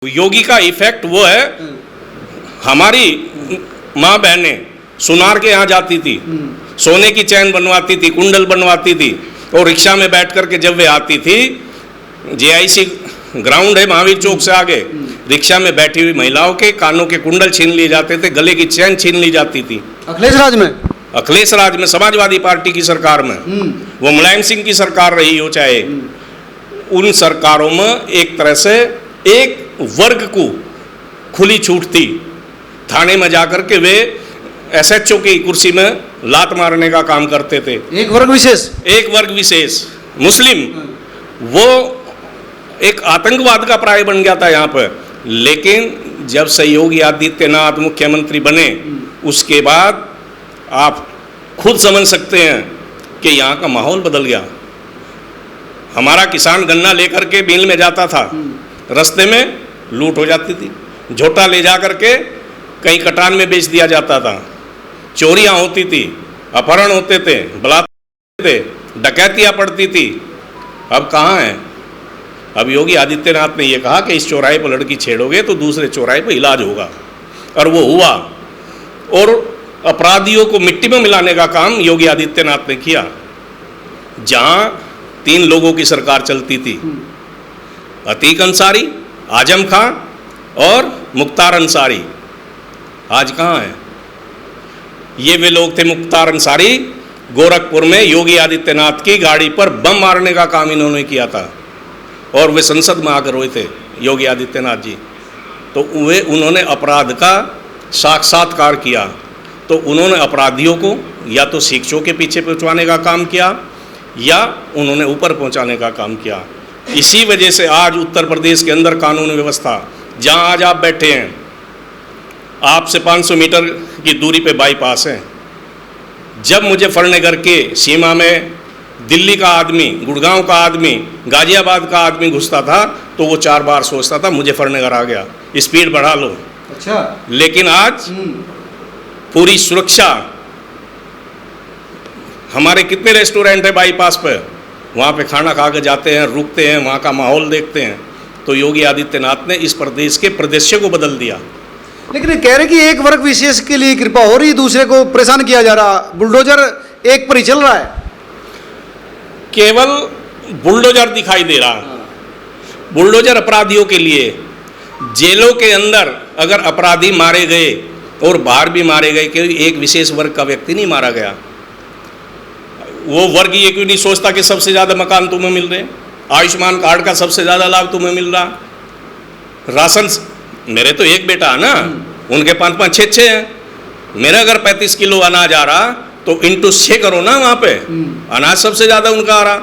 योगी का इफेक्ट वो है, हमारी माँ बहनें सुनार के यहाँ जाती थी, सोने की चैन बनवाती थी, कुंडल बनवाती थी, और रिक्शा में बैठ करके जब वे आती थी, जेआईसी ग्राउंड है महावीर चौक से आगे, रिक्शा में बैठी हुई महिलाओं के कानों के कुंडल छीन लिए जाते थे, गले की चैन छीन ली जाती थी। अखिलेश राज में समाजवादी पार्टी की सरकार में, वो मुलायम सिंह की सरकार रही हो चाहे, उन सरकारों में एक तरह से एक वर्ग को खुली छूट थी। थाने में जाकर के वे एसएचओ की कुर्सी में लात मारने का काम करते थे। एक वर्ग विशेष मुस्लिम, वो एक आतंकवाद का प्राय बन गया था यहाँ पर। लेकिन जब से योगी आदित्यनाथ मुख्यमंत्री बने, उसके बाद आप खुद समझ सकते हैं कि यहाँ का माहौल बदल गया। हमारा किसान गन्ना लेकर के मिल में जाता था, रास्ते में लूट हो जाती थी, झोटा ले जा करके कहीं कटान में बेच दिया जाता था, चोरियां होती थी, अपहरण होते थे, बलात्कार थे, डकैतियां पड़ती थी। अब कहाँ है? अब योगी आदित्यनाथ ने यह कहा कि इस चौराहे पर लड़की छेड़ोगे तो दूसरे चौराहे पर इलाज होगा, और वो हुआ। और अपराधियों को मिट्टी में मिलाने का काम योगी आदित्यनाथ ने किया। जहां 3 लोगों की सरकार चलती थी, अतीक अंसारी, आजम खां और मुख्तार अंसारी, आज कहाँ है? ये वे लोग थे। मुख्तार अंसारी गोरखपुर में योगी आदित्यनाथ की गाड़ी पर बम मारने का काम इन्होंने किया था, और वे संसद में आकर रोए थे योगी आदित्यनाथ जी। तो उन्होंने अपराध का साक्षात्कार किया। तो उन्होंने अपराधियों को या तो शिक्षकों के पीछे पहुंचवाने का काम किया, या उन्होंने ऊपर पहुंचाने का काम किया। इसी वजह से आज उत्तर प्रदेश के अंदर कानून व्यवस्था, जहां आज आप बैठे हैं, आपसे 500 मीटर की दूरी पे बाईपास है। जब मुजफ्फरनगर के सीमा में दिल्ली का आदमी, गुड़गांव का आदमी, गाजियाबाद का आदमी घुसता था तो वो 4 बार सोचता था मुजफ्फरनगर आ गया, स्पीड बढ़ा लो। अच्छा। लेकिन आज पूरी सुरक्षा, हमारे कितने रेस्टोरेंट है बाईपास पर, वहाँ पे खाना खा के जाते हैं, रुकते हैं, वहाँ का माहौल देखते हैं। तो योगी आदित्यनाथ ने इस प्रदेश के परिदृश्य को बदल दिया। लेकिन कह रहे कि एक वर्ग विशेष के लिए कृपा हो रही, दूसरे को परेशान किया जा रहा, बुलडोजर एक पर ही चल रहा है। केवल बुलडोजर दिखाई दे रहा। बुलडोजर अपराधियों के लिए, जेलों के अंदर अगर अपराधी मारे गए और बाहर भी मारे गए, कि एक विशेष वर्ग का व्यक्ति नहीं मारा गया। वो वर्ग ये क्यों नहीं सोचता कि सबसे ज़्यादा मकान तुम्हें मिल रहे, आयुष्मान कार्ड का सबसे ज़्यादा लाभ तुम्हें मिल रहा, राशन, मेरे तो एक बेटा है ना, उनके 5-5, 6-6 हैं। मेरा अगर 35 किलो अनाज आ रहा तो इंटू 6 करो ना, वहाँ पे अनाज सबसे ज़्यादा उनका आ रहा।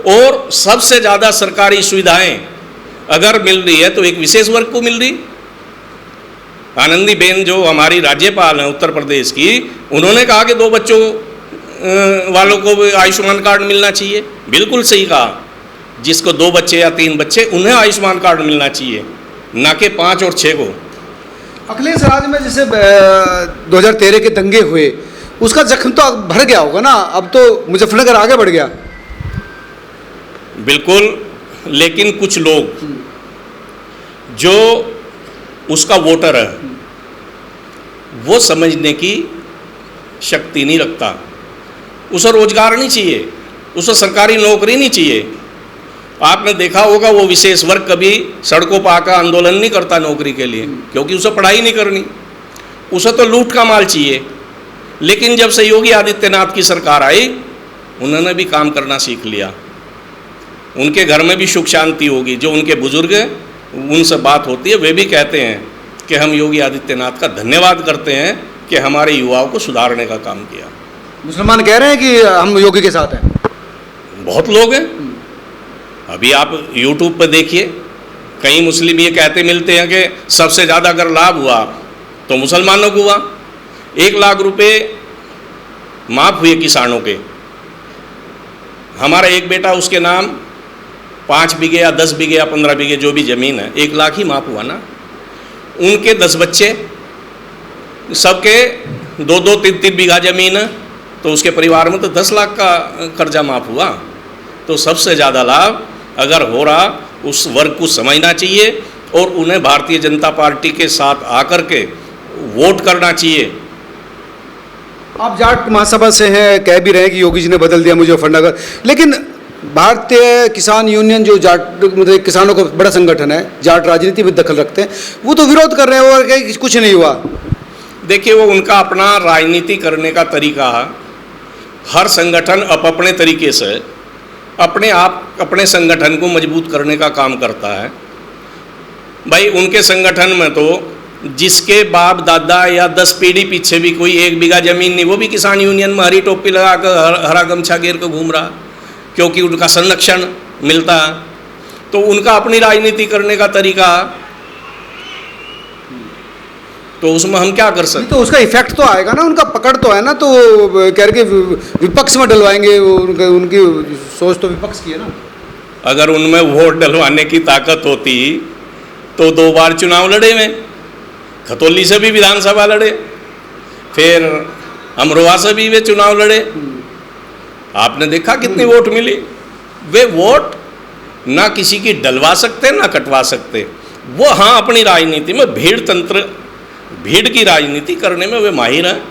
और सबसे ज़्यादा सरकारी सुविधाएं अगर मिल रही है तो एक विशेष वर्ग को मिल रही। आनंदीबेन जो हमारी राज्यपाल हैं उत्तर प्रदेश की, उन्होंने कहा कि 2 बच्चों वालों को भी आयुष्मान कार्ड मिलना चाहिए। बिल्कुल सही कहा। जिसको 2 बच्चे या 3 बच्चे, उन्हें आयुष्मान कार्ड मिलना चाहिए, ना कि 5 और 6 को। अखिलेश राज में जैसे 2013 के दंगे हुए, उसका जख्म तो भर गया होगा ना, अब तो मुजफ्फरनगर आगे बढ़ गया। बिल्कुल। लेकिन कुछ लोग जो उसका वोटर है, वो समझने की शक्ति नहीं रखता। उसे रोजगार नहीं चाहिए, उसे सरकारी नौकरी नहीं चाहिए। आपने देखा होगा वो विशेष वर्ग कभी सड़कों पर आकर आंदोलन नहीं करता नौकरी के लिए, क्योंकि उसे पढ़ाई नहीं करनी, उसे तो लूट का माल चाहिए। लेकिन जब से योगी आदित्यनाथ की सरकार आई, उन्होंने भी काम करना सीख लिया। उनके घर में भी सुख शांति होगी। जो उनके बुजुर्ग हैं, उनसे बात होती है, वे भी कहते हैं कि हम योगी आदित्यनाथ का धन्यवाद करते हैं कि हमारे युवाओं को सुधारने का काम किया। मुसलमान कह रहे हैं कि हम योगी के साथ हैं। बहुत लोग हैं। अभी आप YouTube पर देखिए, कई मुस्लिम ये कहते मिलते हैं कि सबसे ज़्यादा अगर लाभ हुआ तो मुसलमानों को हुआ। 1 लाख रुपए माफ़ हुए किसानों के। हमारा एक बेटा, उसके नाम 5 बीघे या 10 बीघे या 15 बीघे जो भी ज़मीन है, 1 लाख ही माफ़ हुआ ना। उनके 10 बच्चे, सबके 2-2, 3-3 बीघा ज़मीन है, तो उसके परिवार में तो 10 लाख का कर्जा माफ़ हुआ। तो सबसे ज़्यादा लाभ अगर हो रहा, उस वर्ग को समझना चाहिए और उन्हें भारतीय जनता पार्टी के साथ आकर के वोट करना चाहिए। आप जाट महासभा से हैं, कह भी रहे हैं कि योगी जी ने बदल दिया मुजफ्फरनगर, लेकिन भारतीय किसान यूनियन जो जाट मतलब किसानों का बड़ा संगठन है, जाट राजनीति में दखल रखते हैं, वो तो विरोध कर रहे हैं और कहे कि कुछ नहीं हुआ। देखिए, वो उनका अपना राजनीति करने का तरीका है। हर संगठन अपने तरीके से अपने संगठन को मजबूत करने का काम करता है। भाई, उनके संगठन में तो जिसके बाप दादा या 10 पीढ़ी पीछे भी कोई 1 बीघा जमीन नहीं, वो भी किसान यूनियन में हरी टोपी लगा कर हरा गमछा घेर कर घूम रहा, क्योंकि उनका संरक्षण मिलता है। तो उनका अपनी राजनीति करने का तरीका, तो उसमें हम क्या कर सकते? तो उसका इफेक्ट तो आएगा ना, उनका पकड़ तो है ना, तो कह रहे कि विपक्ष में डलवाएंगे, उनकी सोच तो विपक्ष की है ना। अगर उनमें वोट डलवाने की ताकत होती तो 2 बार चुनाव लड़े में, खतौली से भी विधानसभा लड़े, फिर अमरोहा से भी वे चुनाव लड़े। आपने देखा कितनी वोट मिली। वे वोट ना किसी की डलवा सकते ना कटवा सकते। वो हाँ, अपनी राजनीति में भीड़ की राजनीति करने में वे माहिर हैं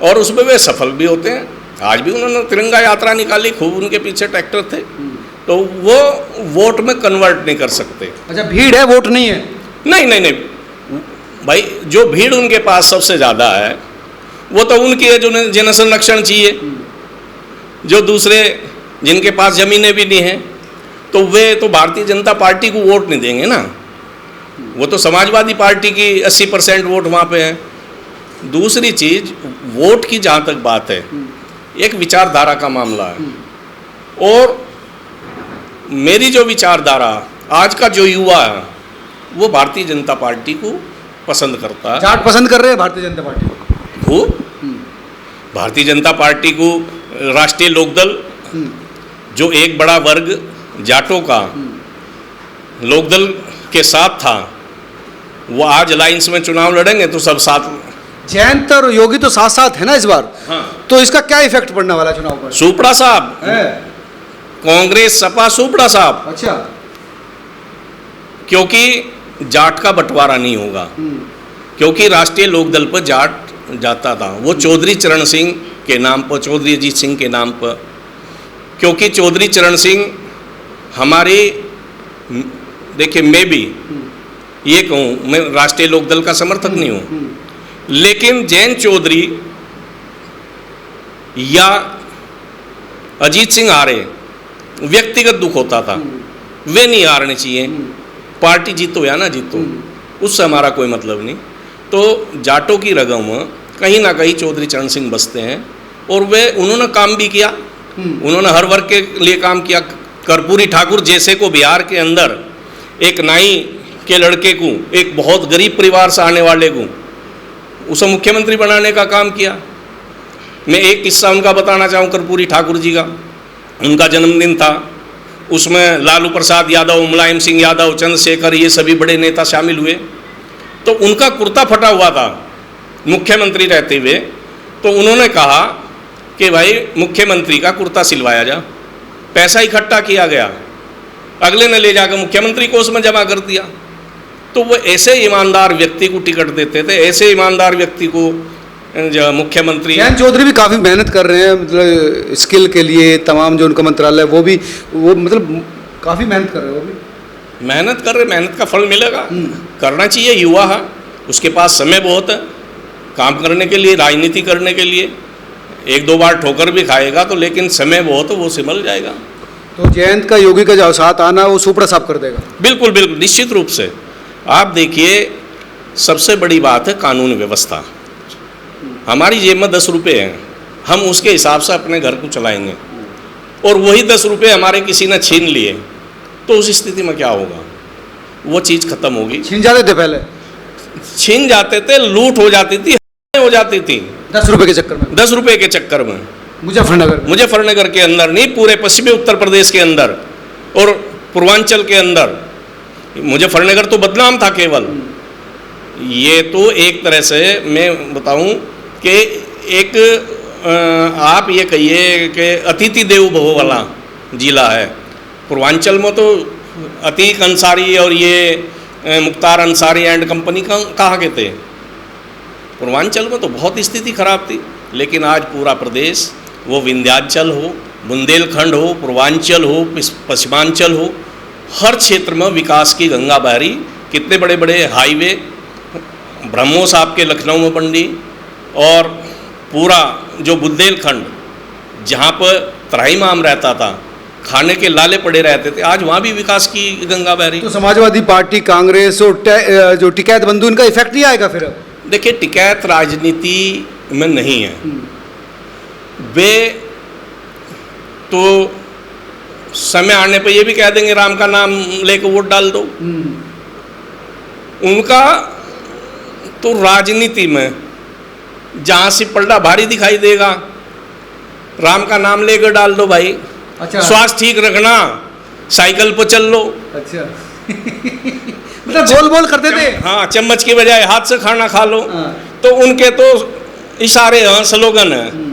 और उसमें वे सफल भी होते हैं। आज भी उन्होंने तिरंगा यात्रा निकाली, खूब उनके पीछे ट्रैक्टर थे, तो वो वोट में कन्वर्ट नहीं कर सकते। अच्छा, भीड़ है, वोट नहीं है? नहीं भाई, जो भीड़ उनके पास सबसे ज़्यादा है वो तो उनकी है जिन्हें संरक्षण चाहिए, जो दूसरे जिनके पास ज़मीनें भी नहीं हैं, तो वे तो भारतीय जनता पार्टी को वोट नहीं देंगे ना। वो तो समाजवादी पार्टी की 80% वोट वहाँ पे है। दूसरी चीज़, वोट की जहाँ तक बात है, एक विचारधारा का मामला है। और मेरी जो विचारधारा, आज का जो युवा है वो भारतीय जनता पार्टी को पसंद करता है। जाट पसंद कर रहे हैं भारतीय जनता पार्टी को? वो भारतीय जनता पार्टी को, राष्ट्रीय लोकदल जो एक बड़ा वर्ग जाटों का लोकदल के साथ था, वो आज अलायंस में चुनाव लड़ेंगे तो सब साथ। जयंत और योगी तो साथ साथ है ना इस बार। हाँ। तो इसका क्या इफेक्ट पड़ने वाला चुनाव पर? सुपड़ा साहब, कांग्रेस सपा सुपड़ा साहब। अच्छा, क्योंकि जाट का बंटवारा नहीं होगा, क्योंकि राष्ट्रीय लोकदल पर जाट जाता था, वो चौधरी चरण सिंह के नाम पर, चौधरी अजीत सिंह के नाम पर। क्योंकि चौधरी चरण सिंह हमारे, देखिए, मैं भी ये कहूँ, मैं राष्ट्रीय लोकदल का समर्थक नहीं हूँ, लेकिन जैन चौधरी या अजीत सिंह हारे, व्यक्तिगत दुख होता था। वे नहीं हारने चाहिए, पार्टी जीतो या ना जीतो, उससे हमारा कोई मतलब नहीं। तो जाटों की रगों में कहीं ना कहीं चौधरी चरण सिंह बसते हैं, और वे उन्होंने काम भी किया, उन्होंने हर वर्ग के लिए काम किया। कर्पूरी ठाकुर जैसे को बिहार के अंदर एक नाई के लड़के को, एक बहुत गरीब परिवार से आने वाले को, उसे मुख्यमंत्री बनाने का काम किया। मैं एक किस्सा उनका बताना चाहूँ, कर्पूरी ठाकुर जी का। उनका जन्मदिन था, उसमें लालू प्रसाद यादव, मुलायम सिंह यादव, चंद्रशेखर, ये सभी बड़े नेता शामिल हुए। तो उनका कुर्ता फटा हुआ था मुख्यमंत्री रहते हुए, तो उन्होंने कहा कि भाई मुख्यमंत्री का कुर्ता सिलवाया जा। पैसा इकट्ठा किया गया, अगले ने ले जाकर मुख्यमंत्री कोष में जमा कर दिया। तो वो ऐसे ईमानदार व्यक्ति को टिकट देते थे, ऐसे ईमानदार व्यक्ति को मुख्यमंत्री। जयंत चौधरी भी काफ़ी मेहनत कर रहे हैं, मतलब स्किल के लिए, तमाम जो उनका मंत्रालय वो मतलब काफ़ी मेहनत कर रहे हैं। वो भी मेहनत कर रहे, मेहनत का फल मिलेगा, करना चाहिए। युवा है, उसके पास समय बहुत है काम करने के लिए, राजनीति करने के लिए। 1-2 बार ठोकर भी खाएगा तो, लेकिन समय बहुत है, वो संभल जाएगा। तो जयंत का योगी का जो साथ आना, वो सुपड़ा साफ कर देगा। बिल्कुल बिल्कुल, निश्चित रूप से। आप देखिए, सबसे बड़ी बात है कानून व्यवस्था। हमारी जेब में 10 रुपये हैं, हम उसके हिसाब से अपने घर को चलाएंगे, और वही 10 रुपये हमारे किसी ने छीन लिए, तो उस स्थिति में क्या होगा? वो चीज़ खत्म होगी। छीन जाते थे पहले, छीन जाते थे, लूट हो जाती थी, हो जाती थी 10 रुपये के चक्कर में। 10 रुपये के चक्कर में मुजफ्फरनगर के अंदर नहीं, पूरे पश्चिमी उत्तर प्रदेश के अंदर और पूर्वांचल के अंदर। मुजफ्फरनगर तो बदनाम था केवल। ये तो एक तरह से मैं बताऊं कि एक आप ये कहिए कि अतिथि देवो भव वाला जिला है। पूर्वांचल में तो अतीक अंसारी और ये मुख्तार अंसारी एंड कंपनी कहाँ के थे। पूर्वांचल में तो बहुत स्थिति खराब थी, लेकिन आज पूरा प्रदेश, वो विंध्याचल हो, बुंदेलखंड हो, पूर्वांचल हो, पश्चिमांचल हो, हर क्षेत्र में विकास की गंगा बह रही। कितने बड़े बड़े हाईवे, ब्रह्मोस आपके लखनऊ में बन रही, और पूरा जो बुंदेलखंड जहाँ पर त्राहिमाम रहता था, खाने के लाले पड़े रहते थे, आज वहाँ भी विकास की गंगा बह रही। तो समाजवादी पार्टी, कांग्रेस और जो टिकैत बंधु, इनका इफेक्ट नहीं आएगा फिर? देखिए, टिकैत राजनीति में नहीं है। वे तो समय आने पे ये भी कह देंगे राम का नाम लेकर वोट डाल दो। उनका तो राजनीति में जहाँ से पलड़ा भारी दिखाई देगा, राम का नाम लेकर डाल दो भाई। अच्छा, स्वास्थ्य ठीक रखना, साइकिल पर चल लो। अच्छा मतलब बोल बोल करते थे। हाँ, चम्मच की बजाय हाथ से खाना खा लो। हाँ। तो उनके तो इशारे हैं, स्लोगन है।